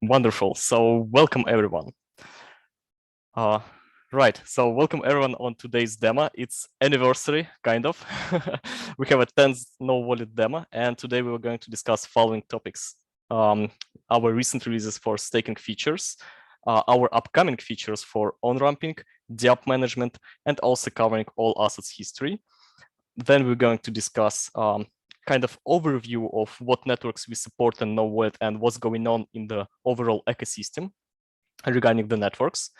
Wonderful. So welcome everyone. Right. So welcome everyone on today's demo. It's anniversary, kind of. We have a 10th No Wallet demo, and today we are going to discuss following topics: our recent releases for staking features, our upcoming features for on-ramping, DApp management, and also covering all assets history. Then we're going to discuss kind of overview of what networks we support and No Wallet and what's going on in the overall ecosystem regarding the networks.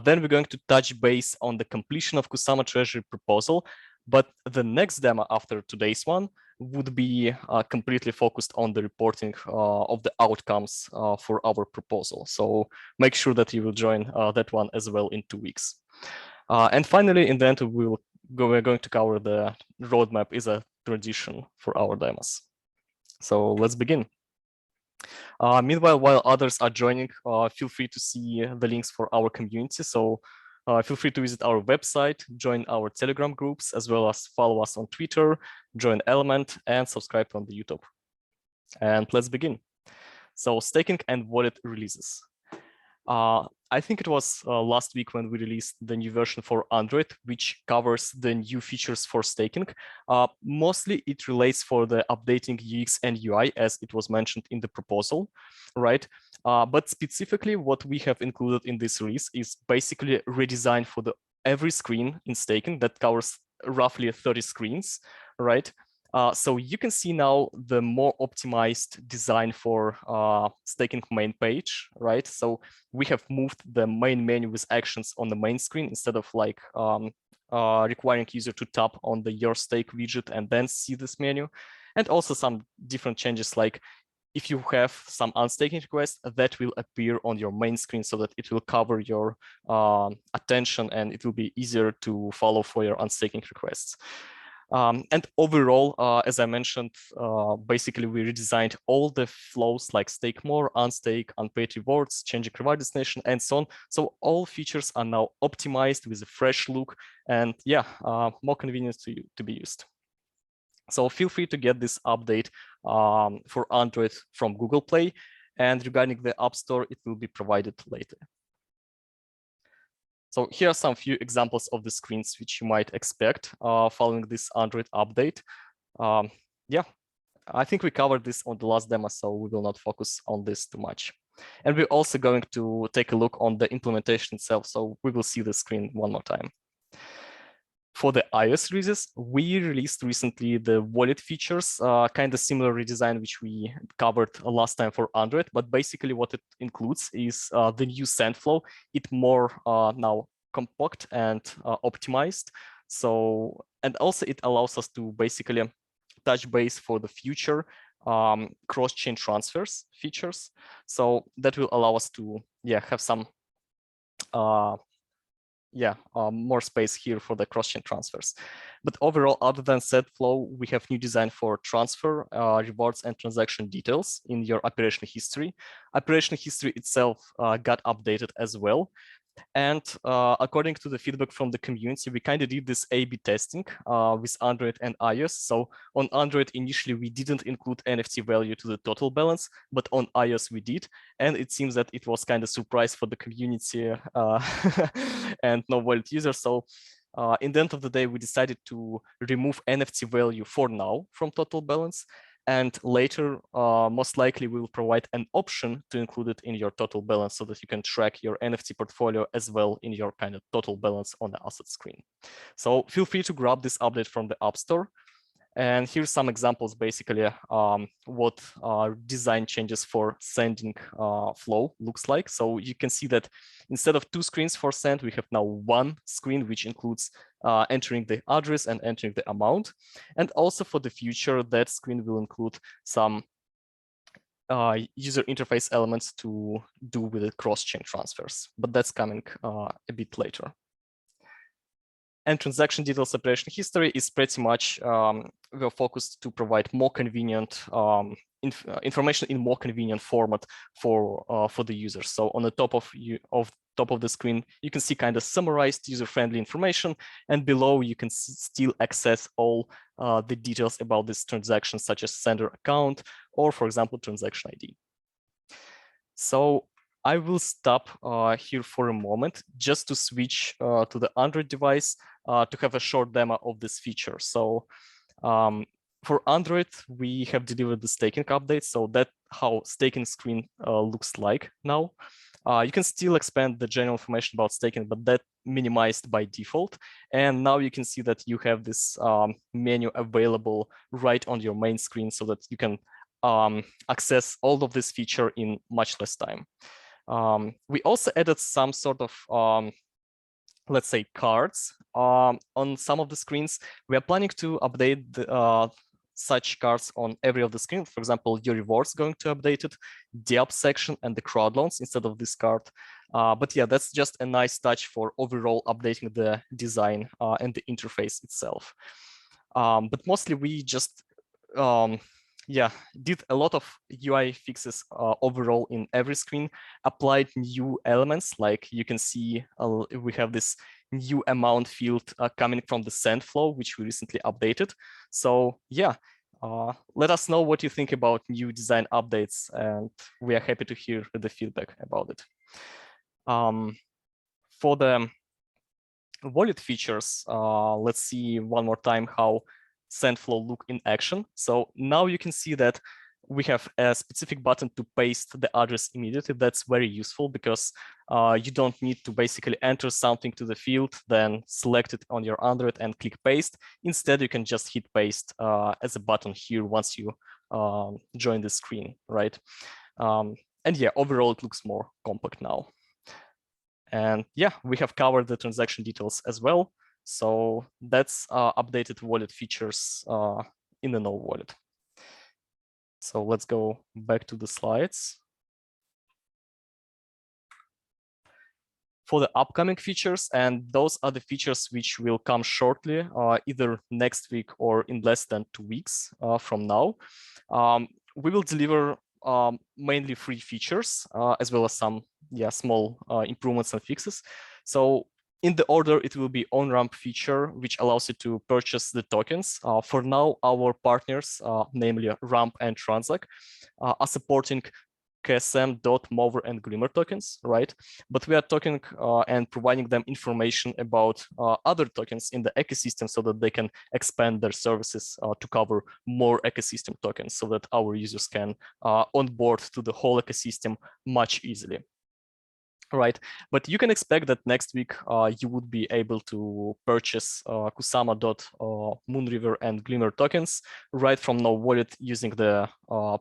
Then we're going to touch base on the completion of Kusama Treasury proposal, but the next demo after today's one would be completely focused on the reporting of the outcomes for our proposal. So make sure that you will join that one as well in 2 weeks. And finally, in the end, we're going to cover the roadmap is a tradition for our demos. So let's begin. Meanwhile, while others are joining, feel free to see the links for our community. So feel free to visit our website, join our Telegram groups, as well as follow us on Twitter, join Element, and subscribe on the YouTube. And let's begin. So staking and wallet releases. I think it was last week when we released the new version for Android, which covers the new features for staking. Mostly it relates for the updating UX and UI, as it was mentioned in the proposal, right? But specifically what we have included in this release is basically redesign for every screen in staking that covers roughly 30 screens, right? So you can see now the more optimized design for staking main page, right? So we have moved the main menu with actions on the main screen instead of like requiring user to tap on the Your Stake widget and then see this menu. And also some different changes, like if you have some unstaking requests, that will appear on your main screen so that it will cover your attention and it will be easier to follow for your unstaking requests. And overall, as I mentioned, basically we redesigned all the flows like stake more, unstake, unpaid rewards, changing reward destination, and so on. So all features are now optimized with a fresh look and yeah, more convenient to be used. So feel free to get this update for Android from Google Play. And regarding the App Store, it will be provided later. So here are some few examples of the screens which you might expect following this Android update. Yeah, I think we covered this on the last demo, so we will not focus on this too much. And we're also going to take a look on the implementation itself, so we will see the screen one more time. For the iOS releases, we released recently the wallet features, kind of similar redesign which we covered last time for Android, but basically what it includes is the new send flow. It's more now compact and optimized. So, and also it allows us to basically touch base for the future cross-chain transfers features. So that will allow us to have some more space here for the cross-chain transfers. But overall, other than set flow, we have new design for transfer, rewards, and transaction details in your operation history. Operation history itself got updated as well. And according to the feedback from the community, we kind of did this A/B testing with Android and iOS. So on Android, initially, we didn't include NFT value to the total balance, but on iOS, we did. And it seems that it was kind of surprise for the community and no wallet users. So in the end of the day, we decided to remove NFT value for now from total balance. And later, most likely, we will provide an option to include it in your total balance so that you can track your NFT portfolio as well in your kind of total balance on the asset screen. So feel free to grab this update from the App Store. And here's some examples, basically, what design changes for sending flow looks like. So you can see that instead of 2 screens for send, we have now 1 screen, which includes entering the address and entering the amount. And also for the future, that screen will include some user interface elements to do with the cross-chain transfers, but that's coming a bit later. And transaction details operation history is pretty much we're focused to provide more convenient information in more convenient format for the users. So on the top of the screen, you can see kind of summarized user-friendly information, and below you can still access all the details about this transaction, such as sender account or, for example, transaction ID. So I will stop here for a moment just to switch to the Android device to have a short demo of this feature. So for Android, we have delivered the staking update. So that's how staking screen looks like now. You can still expand the general information about staking, but that minimized by default. And now you can see that you have this menu available right on your main screen so that you can access all of this feature in much less time. We also added some sort of let's say cards on some of the screens. We are planning to update such cards on every of the screen. For example, your rewards going to update it, the up section and the crowd loans instead of this card. But yeah, that's just a nice touch for overall updating the design and the interface itself. But mostly we just did a lot of UI fixes overall in every screen, applied new elements. Like you can see, we have this new amount field coming from the send flow, which we recently updated. So yeah, let us know what you think about new design updates, and we are happy to hear the feedback about it. For the wallet features, let's see one more time how SendFlow look in action. So now you can see that we have a specific button to paste the address immediately. That's very useful because you don't need to basically enter something to the field, then select it on your Android and click paste. Instead, you can just hit paste as a button here once you join the screen, right? And yeah, overall, it looks more compact now. And yeah, we have covered the transaction details as well. So that's updated wallet features in the Node wallet. So let's go back to the slides. For the upcoming features, and those are the features which will come shortly, either next week or in less than 2 weeks from now. We will deliver mainly free features as well as some small improvements and fixes. So in the order, it will be on-ramp feature, which allows you to purchase the tokens. For now, our partners, namely Ramp and Transact, are supporting KSM, DOT, Mover, and Glimmer tokens, right? But we are talking and providing them information about other tokens in the ecosystem so that they can expand their services to cover more ecosystem tokens so that our users can onboard to the whole ecosystem much easily. Right, but you can expect that next week you would be able to purchase Kusama, DOT, Moonriver, and Glimmer tokens right from Node Wallet using the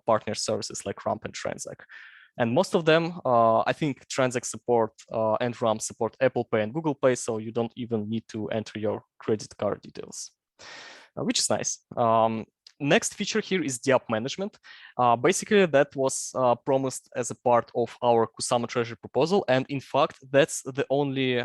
partner services like Ramp and Transact. And most of them, I think Transact support and Ramp support Apple Pay and Google Pay, so you don't even need to enter your credit card details, which is nice. Next feature here is the app management. Basically, that was promised as a part of our Kusama Treasury proposal. And in fact, that's the only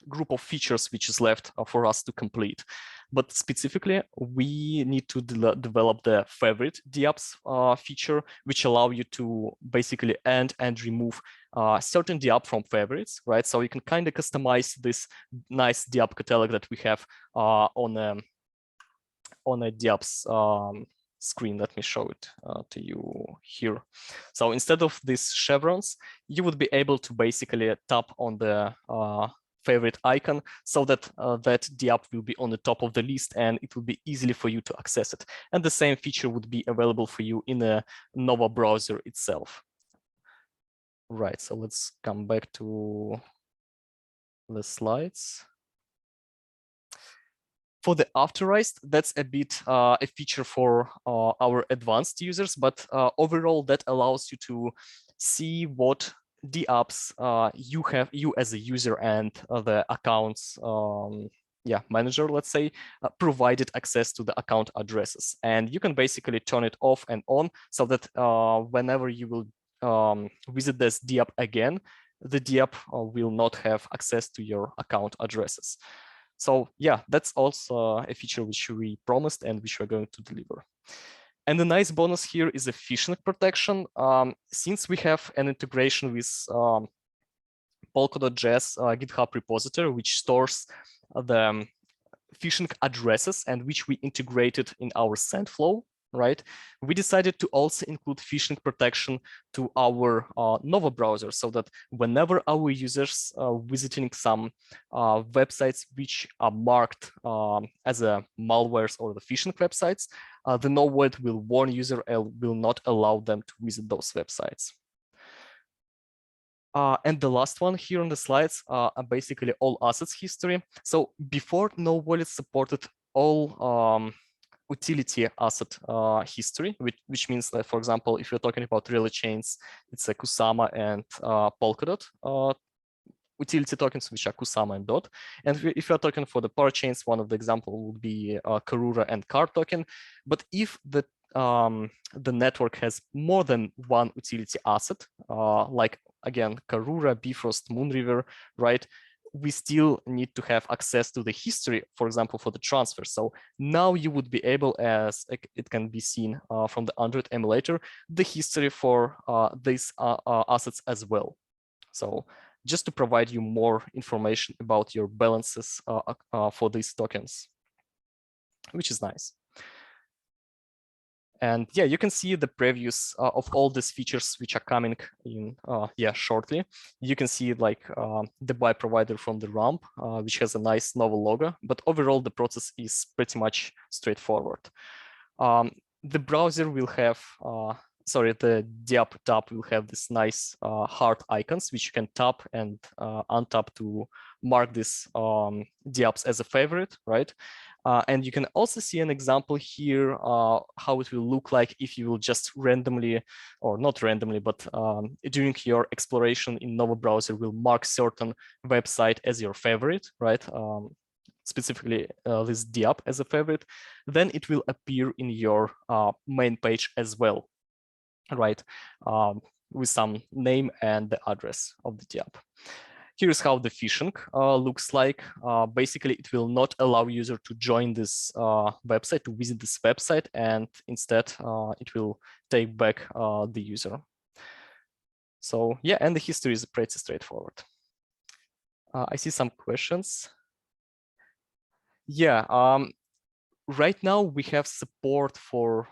group of features which is left for us to complete. But specifically, we need to develop the favorite DApps feature, which allow you to basically add and remove certain DApp from favorites, right? So you can kind of customize this nice DApp catalog that we have on a DApps screen. Let me show it to you here. So instead of these chevrons, you would be able to basically tap on the favorite icon so that that DApp will be on the top of the list and it will be easily for you to access it. And the same feature would be available for you in the Nova browser itself. Right, so let's come back to the slides. For the authorized, that's a bit a feature for our advanced users, but overall that allows you to see what DApps you as a user and the accounts manager, let's say, provided access to the account addresses. And you can basically turn it off and on so that whenever you will visit this DApp again, the DApp will not have access to your account addresses. So yeah, that's also a feature which we promised and which we're going to deliver. And the nice bonus here is a phishing protection. Since we have an integration with Polkadot.js GitHub repository, which stores the phishing addresses and which we integrated in our SendFlow right, we decided to also include phishing protection to our Nova browser, so that whenever our users visiting some websites which are marked as a malwares or the phishing websites, the NoVoid will warn user and will not allow them to visit those websites. And the last one here on the slides are basically all assets history. So before NoVoid supported all utility asset history, which means that, for example, if you're talking about relay chains, it's a Kusama and Polkadot utility tokens, which are Kusama and DOT. And if you're talking for the parachains, one of the example would be Karura and Card token. But if the network has more than one utility asset, like again, Karura, Bifrost, Moonriver, right? We still need to have access to the history, for example, for the transfer. So now you would be able, as it can be seen from the Android emulator, the history for these assets as well. So just to provide you more information about your balances for these tokens, which is nice. And yeah, you can see the previews of all these features which are coming in shortly. You can see like the buy provider from the ramp, which has a nice novel logo, but overall the process is pretty much straightforward. The browser will have, the DApp tab will have this nice heart icons, which you can tap and untap to mark these DApps as a favorite, right? And you can also see an example here how it will look like if you will just randomly, or not randomly, but during your exploration in Nova browser will mark certain website as your favorite, right? Specifically this DApp as a favorite, then it will appear in your main page as well, right? With some name and the address of the DApp. Here's how the phishing looks like. Basically, it will not allow user to join this website, to visit this website, and instead it will take back the user. So yeah, and the history is pretty straightforward. I see some questions. Yeah, right now we have support for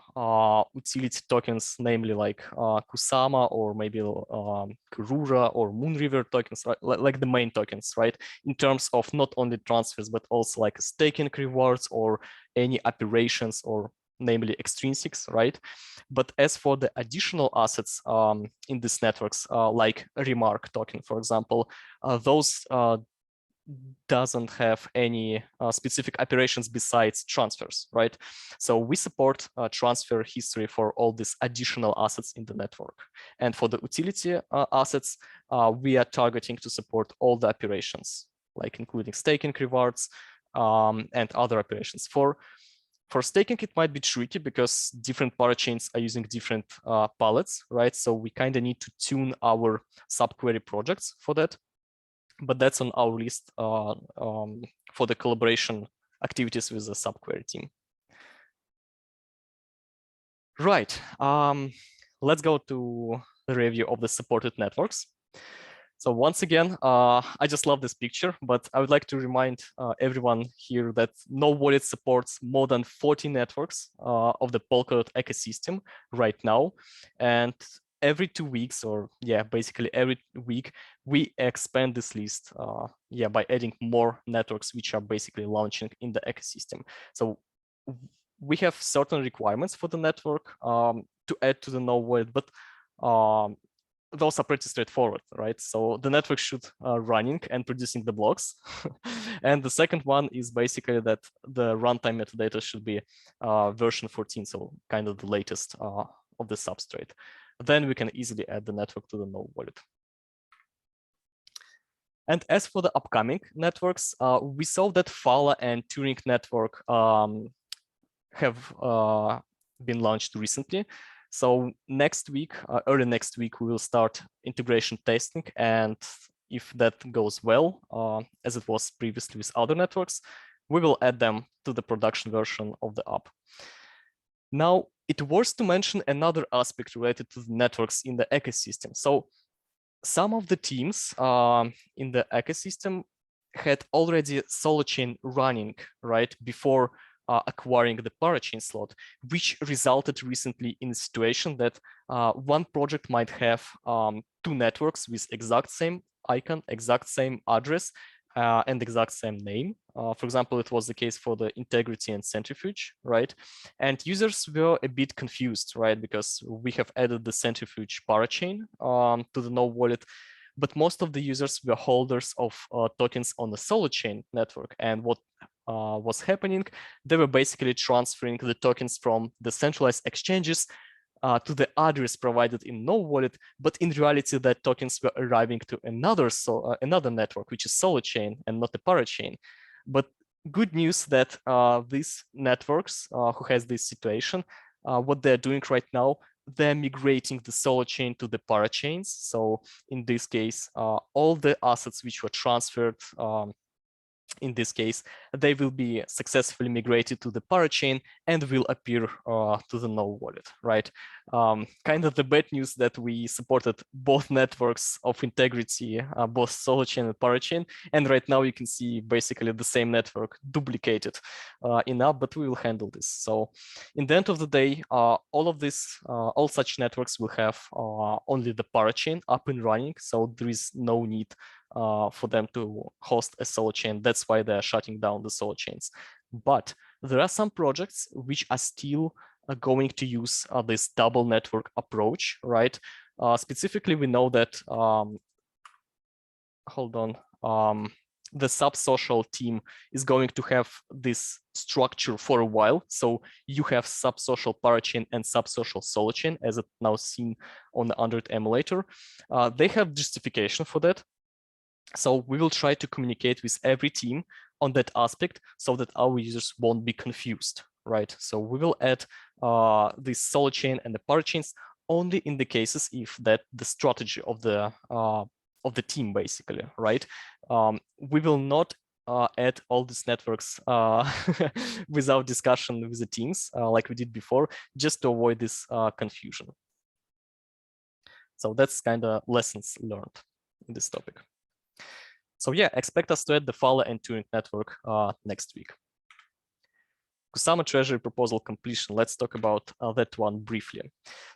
utility tokens, namely like Kusama or maybe Karura or Moonriver tokens, right? Like the main tokens, right? In terms of not only transfers, but also like staking rewards or any operations or namely extrinsics, right? But as for the additional assets in these networks, like Remark token, for example, those doesn't have any specific operations besides transfers, right? So we support transfer history for all these additional assets in the network. And for the utility assets, we are targeting to support all the operations, like including staking rewards and other operations. For staking, it might be tricky because different parachains are using different palettes, right? So we kind of need to tune our subquery projects for that. But that's on our list for the collaboration activities with the subquery team. Right, let's go to the review of the supported networks. So once again, I just love this picture, but I would like to remind everyone here that NoVoid supports more than 40 networks of the Polkadot ecosystem right now. And every 2 weeks, or basically every week, we expand this list by adding more networks which are basically launching in the ecosystem. So we have certain requirements for the network to add to the NoVoid, but those are pretty straightforward, right? So the network should running and producing the blocks. And the second one is basically that the runtime metadata should be version 14, so kind of the latest of the substrate. Then we can easily add the network to the NoVoid. And as for the upcoming networks, we saw that Fala and Turing network have been launched recently. So next week, early next week, we will start integration testing. And if that goes well, as it was previously with other networks, we will add them to the production version of the app. Now, it was to mention another aspect related to the networks in the ecosystem. So some of the teams in the ecosystem had already Solochain running, right, before acquiring the parachain slot, which resulted recently in a situation that one project might have two networks with exact same icon, exact same address, and exact same name. For example, it was the case for the integrity and centrifuge, right? And users were a bit confused, right? Because we have added the centrifuge parachain to the Node wallet, but most of the users were holders of tokens on the Solochain network. And what was happening, they were basically transferring the tokens from the centralized exchanges to the address provided in Node wallet, but in reality, that tokens were arriving to another network, which is Solochain and not the parachain. But good news that these networks who has this situation, what they're doing right now, they're migrating the Solochain to the parachains. So in this case, all the assets which were transferred in this case, they will be successfully migrated to the parachain and will appear to the Node wallet, right? Kind of the bad news that we supported both networks of integrity, both Solochain and parachain, and right now you can see basically the same network duplicated in app, but we will handle this. So in the end of the day, all such networks will have only the parachain up and running, so there is no need for them to host a solo chain. That's why they're shutting down the solo chains. But there are some projects which are still going to use this double network approach, right? Specifically, we know that, the Subsocial team is going to have this structure for a while. So you have Subsocial parachain and Subsocial solo chain, as it now seen on the Android emulator. They have justification for that. So we will try to communicate with every team on that aspect so that our users won't be confused, right? So we will add this solo chain and the parachains only in the cases if that the strategy of the team, basically, right? We will not add all these networks without discussion with the teams like we did before, just to avoid this confusion. So that's kind of lessons learned in this topic. So yeah, expect us to add the Fala and Turing network next week. Kusama Treasury proposal completion. Let's talk about that one briefly.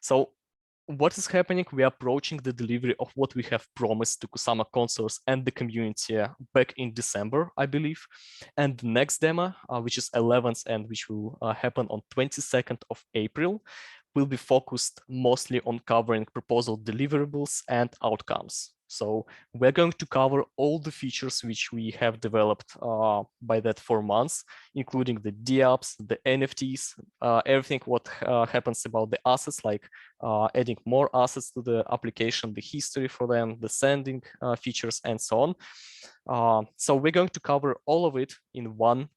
So what is happening? We are approaching the delivery of what we have promised to Kusama consoles and the community back in December, I believe. And the next demo, which is 11th and which will happen on 22nd of April, will be focused mostly on covering proposal deliverables and outcomes. So we're going to cover all the features which we have developed by that 4 months, including the DApps, the NFTs, everything what happens about the assets, like adding more assets to the application, the history for them, the sending features, and so on. So we're going to cover all of it in one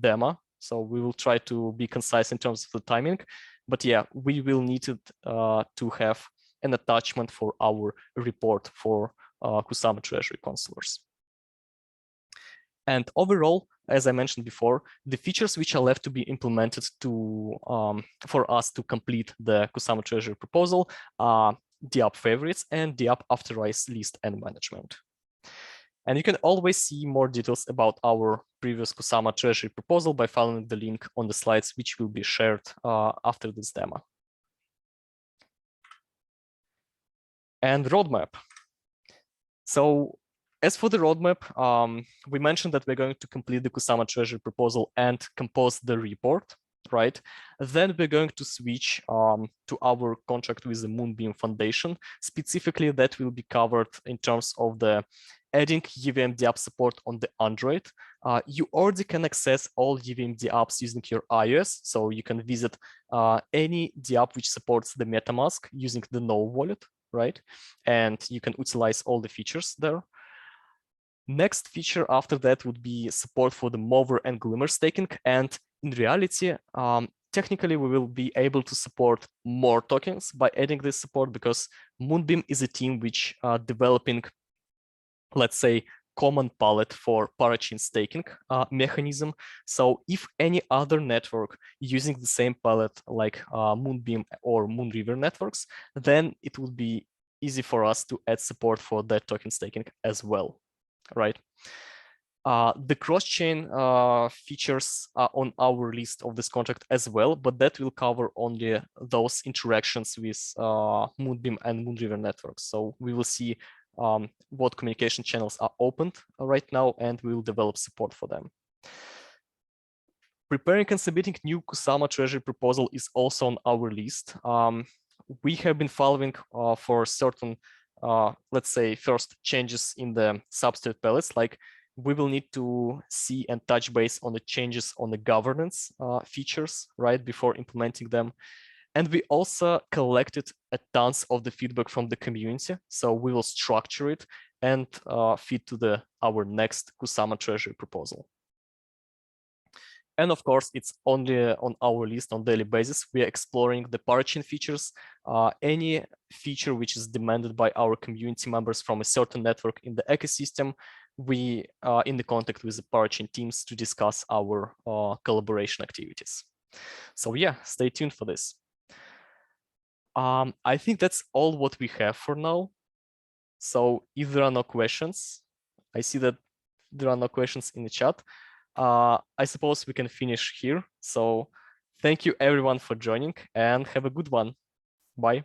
demo. So we will try to be concise in terms of the timing. But yeah, we will need to have an attachment for our report for Kusama Treasury consolers. And overall, as I mentioned before, the features which are left to be implemented for us to complete the Kusama Treasury proposal are DApp favorites and DApp authorized list and management. And you can always see more details about our previous Kusama Treasury proposal by following the link on the slides, which will be shared after this demo. And roadmap. So as for the roadmap, we mentioned that we're going to complete the Kusama Treasury proposal and compose the report, right? Then we're going to switch to our contract with the Moonbeam Foundation. Specifically, that will be covered in terms of the adding UVM DApp support on the Android. You already can access all UVM DApps using your iOS. So you can visit any DApp which supports the MetaMask using the Node wallet, right? And you can utilize all the features there. Next feature after that would be support for the Mover and Glimmer staking. And in reality, technically, we will be able to support more tokens by adding this support, because Moonbeam is a team which are developing, let's say, common palette for parachain staking mechanism. So if any other network using the same palette like Moonbeam or Moonriver networks, then it would be easy for us to add support for that token staking as well, right? The cross-chain features are on our list of this contract as well, but that will cover only those interactions with Moonbeam and Moonriver networks. So we will see what communication channels are opened right now, and we will develop support for them. Preparing and submitting new Kusama Treasury proposal is also on our list. We have been following for certain, let's say, first changes in the substrate palettes, like we will need to see and touch base on the changes on the governance features, right, before implementing them. And we also collected a tons of the feedback from the community. So we will structure it and feed to our next Kusama Treasury proposal. And of course, it's only on our list on daily basis. We are exploring the parachain features, any feature which is demanded by our community members from a certain network in the ecosystem. We are in the contact with the parachain teams to discuss our collaboration activities. So yeah, stay tuned for this. I think that's all what we have for now. So if there are no questions, I see that there are no questions in the chat. I suppose we can finish here. So thank you everyone for joining and have a good one. Bye.